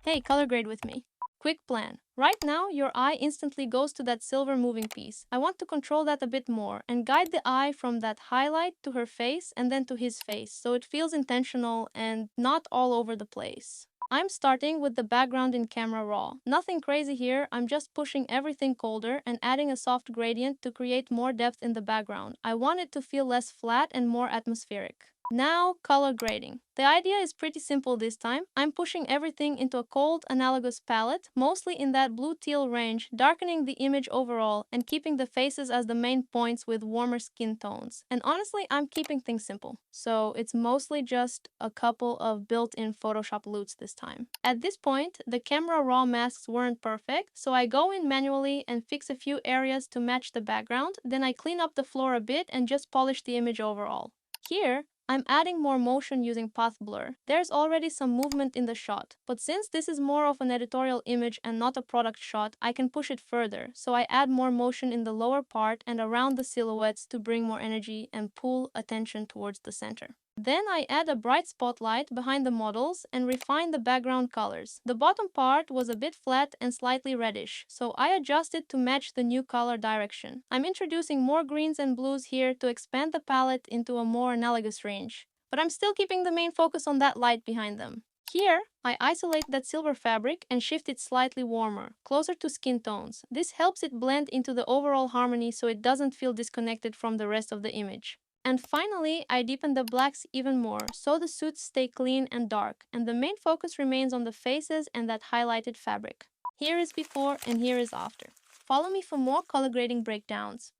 Hey, color grade with me. Quick plan. Right now, your eye instantly goes to that silver moving piece. I want to control that a bit more and guide the eye from that highlight to her face and then to his face so it feels intentional and not all over the place. I'm starting with the background in camera raw. Nothing crazy here, I'm just pushing everything colder and adding a soft gradient to create more depth in the background. I want it to feel less flat and more atmospheric. Now, color grading. The idea is pretty simple this time. I'm pushing everything into a cold analogous palette, mostly in that blue-teal range, darkening the image overall and keeping the faces as the main points with warmer skin tones. And honestly, I'm keeping things simple. So it's mostly just a couple of built-in Photoshop loots this time. At this point, the camera raw masks weren't perfect, so I go in manually and fix a few areas to match the background, then I clean up the floor a bit and just polish the image overall. Here, I'm adding more motion using path blur. There's already some movement in the shot, but since this is more of an editorial image and not a product shot, I can push it further, so I add more motion in the lower part and around the silhouettes to bring more energy and pull attention towards the center. Then I add a bright spotlight behind the models and refine the background colors. The bottom part was a bit flat and slightly reddish, so I adjusted to match the new color direction. I'm introducing more greens and blues here to expand the palette into a more analogous range, but I'm still keeping the main focus on that light behind them. Here, I isolate that silver fabric and shift it slightly warmer, closer to skin tones. This helps it blend into the overall harmony so it doesn't feel disconnected from the rest of the image. And finally, I deepen the blacks even more, so the suits stay clean and dark, and the main focus remains on the faces and that highlighted fabric. Here is before and here is after. Follow me for more color grading breakdowns.